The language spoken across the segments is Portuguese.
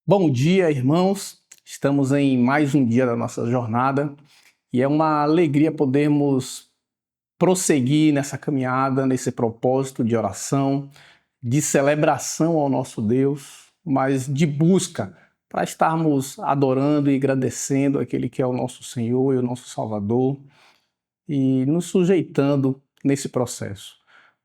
Bom dia, irmãos. Estamos em mais um dia da nossa jornada e é uma alegria podermos prosseguir nessa caminhada, nesse propósito de oração, de celebração ao nosso Deus, mas de busca para estarmos adorando e agradecendo aquele que é o nosso Senhor e o nosso Salvador e nos sujeitando nesse processo.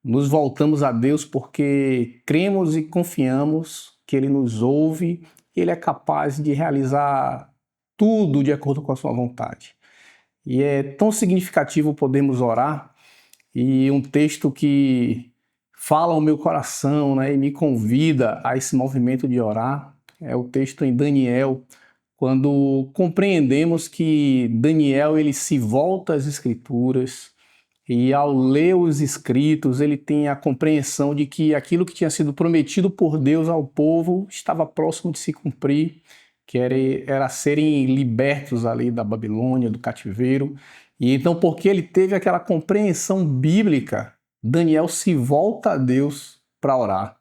Nos voltamos a Deus porque cremos e confiamos que Ele nos ouve e Ele é capaz de realizar tudo de acordo com a sua vontade. E é tão significativo podermos orar, e um texto que fala ao meu coração, né, e me convida a esse movimento de orar, é o texto em Daniel, quando compreendemos que Daniel ele se volta às Escrituras, e ao ler os escritos, ele tem a compreensão de que aquilo que tinha sido prometido por Deus ao povo estava próximo de se cumprir, que era serem libertos ali da Babilônia, do cativeiro. E então, porque ele teve aquela compreensão bíblica, Daniel se volta a Deus para orar.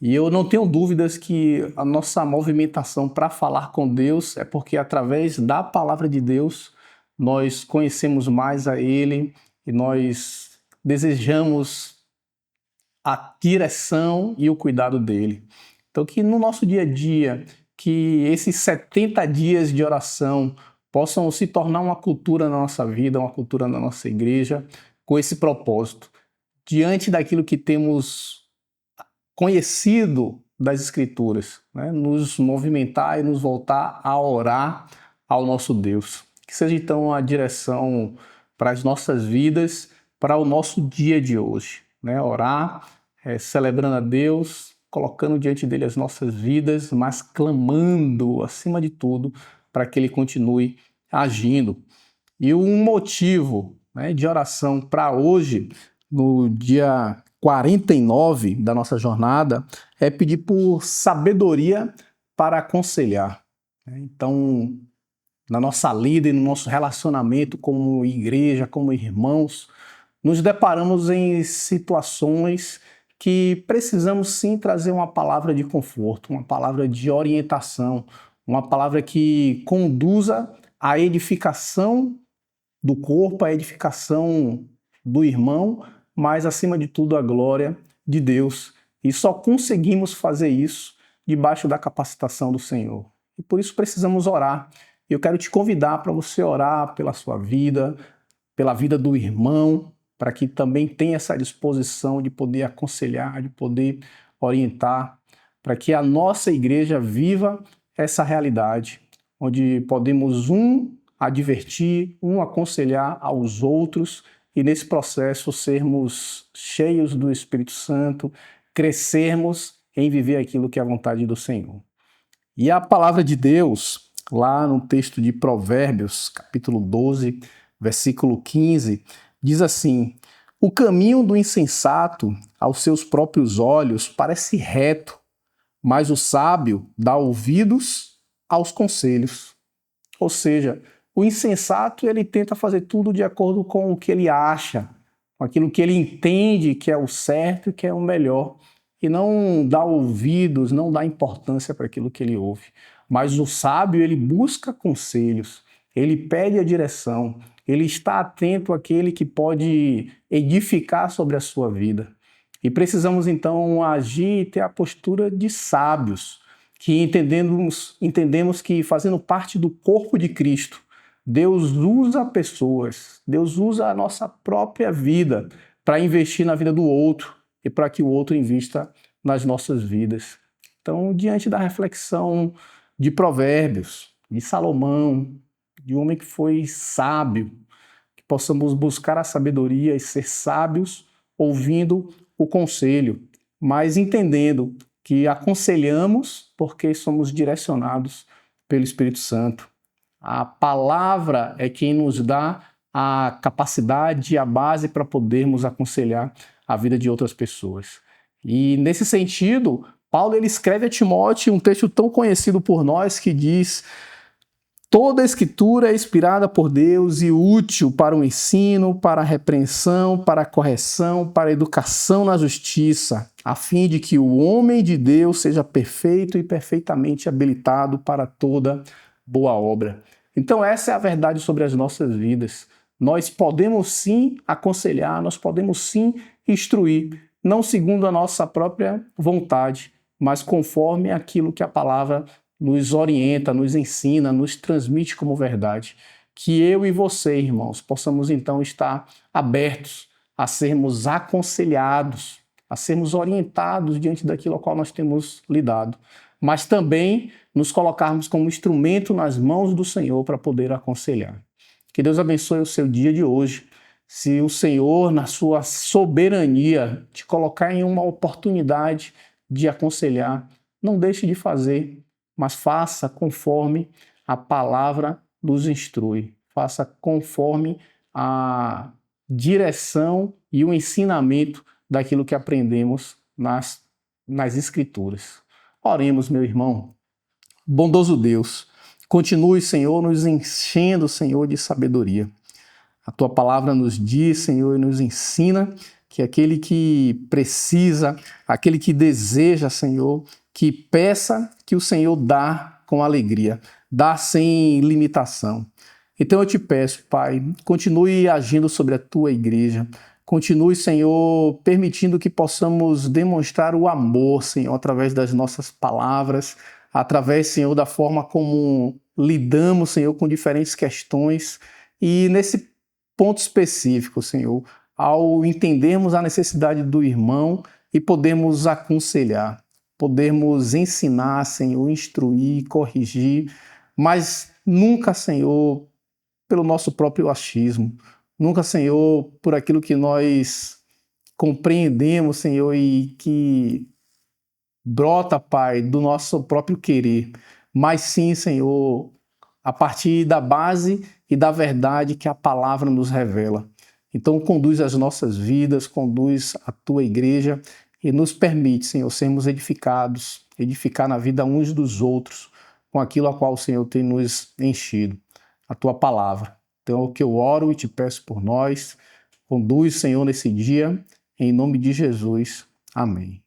E eu não tenho dúvidas que a nossa movimentação para falar com Deus é porque através da palavra de Deus nós conhecemos mais a Ele e nós desejamos a direção e o cuidado dele. Então que no nosso dia a dia, que esses 70 dias de oração possam se tornar uma cultura na nossa vida, uma cultura na nossa igreja, com esse propósito. Diante daquilo que temos conhecido das Escrituras, né? Nos movimentar e nos voltar a orar ao nosso Deus. Que seja então a direção para as nossas vidas, para o nosso dia de hoje, né? Orar, celebrando a Deus, colocando diante dele as nossas vidas, mas clamando, acima de tudo, para que ele continue agindo. E um motivo, né, de oração para hoje, no dia 49 da nossa jornada, é pedir por sabedoria para aconselhar. Então, na nossa lida e no nosso relacionamento como igreja, como irmãos, nos deparamos em situações que precisamos sim trazer uma palavra de conforto, uma palavra de orientação, uma palavra que conduza à edificação do corpo, à edificação do irmão, mas acima de tudo a glória de Deus. E só conseguimos fazer isso debaixo da capacitação do Senhor. E por isso precisamos orar. Eu quero te convidar para você orar pela sua vida, pela vida do irmão, para que também tenha essa disposição de poder aconselhar, de poder orientar, para que a nossa igreja viva essa realidade, onde podemos advertir, aconselhar aos outros e nesse processo sermos cheios do Espírito Santo, crescermos em viver aquilo que é a vontade do Senhor. E a palavra de Deus, lá no texto de Provérbios, capítulo 12, versículo 15, diz assim: o caminho do insensato aos seus próprios olhos parece reto, mas o sábio dá ouvidos aos conselhos. Ou seja, o insensato ele tenta fazer tudo de acordo com o que ele acha, com aquilo que ele entende que é o certo e que é o melhor, e não dá ouvidos, não dá importância para aquilo que ele ouve. Mas o sábio ele busca conselhos, ele pede a direção, ele está atento àquele que pode edificar sobre a sua vida. E precisamos então agir e ter a postura de sábios, que entendemos que fazendo parte do corpo de Cristo, Deus usa pessoas, Deus usa a nossa própria vida para investir na vida do outro e para que o outro invista nas nossas vidas. Então, diante da reflexão de Provérbios, de Salomão, de um homem que foi sábio, que possamos buscar a sabedoria e ser sábios ouvindo o conselho, mas entendendo que aconselhamos porque somos direcionados pelo Espírito Santo. A palavra é quem nos dá a capacidade e a base para podermos aconselhar a vida de outras pessoas. E nesse sentido, Paulo ele escreve a Timóteo um texto tão conhecido por nós que diz: Toda a Escritura é inspirada por Deus e útil para o ensino, para a repreensão, para a correção, para a educação na justiça, a fim de que o homem de Deus seja perfeito e perfeitamente habilitado para toda boa obra. Então essa é a verdade sobre as nossas vidas. Nós podemos sim aconselhar, nós podemos sim instruir, não segundo a nossa própria vontade, mas conforme aquilo que a palavra nos orienta, nos ensina, nos transmite como verdade. Que eu e você, irmãos, possamos então estar abertos a sermos aconselhados, a sermos orientados diante daquilo ao qual nós temos lidado, mas também nos colocarmos como instrumento nas mãos do Senhor para poder aconselhar. Que Deus abençoe o seu dia de hoje. Se o Senhor, na sua soberania, te colocar em uma oportunidade de aconselhar, não deixe de fazer, mas faça conforme a palavra nos instrui. Faça conforme a direção e o ensinamento daquilo que aprendemos nas Escrituras. Oremos, meu irmão. Bondoso Deus, continue, Senhor, nos enchendo, Senhor, de sabedoria. A Tua palavra nos diz, Senhor, e nos ensina que aquele que precisa, aquele que deseja, Senhor, que peça, que o Senhor dá com alegria, dá sem limitação. Então eu te peço, Pai, continue agindo sobre a Tua igreja, continue, Senhor, permitindo que possamos demonstrar o amor, Senhor, através das nossas palavras, através, Senhor, da forma como lidamos, Senhor, com diferentes questões e nesse ponto específico, Senhor, ao entendermos a necessidade do irmão e podermos aconselhar, podermos ensinar, Senhor, instruir, corrigir, mas nunca, Senhor, pelo nosso próprio achismo, nunca, Senhor, por aquilo que nós compreendemos, Senhor, e que brota, Pai, do nosso próprio querer, mas sim, Senhor, a partir da base e da verdade que a palavra nos revela. Então, conduz as nossas vidas, conduz a Tua igreja e nos permite, Senhor, sermos edificados, edificar na vida uns dos outros, com aquilo a qual o Senhor tem nos enchido, a Tua palavra. Então, é o que eu oro e te peço por nós. Conduz, Senhor, nesse dia, em nome de Jesus. Amém.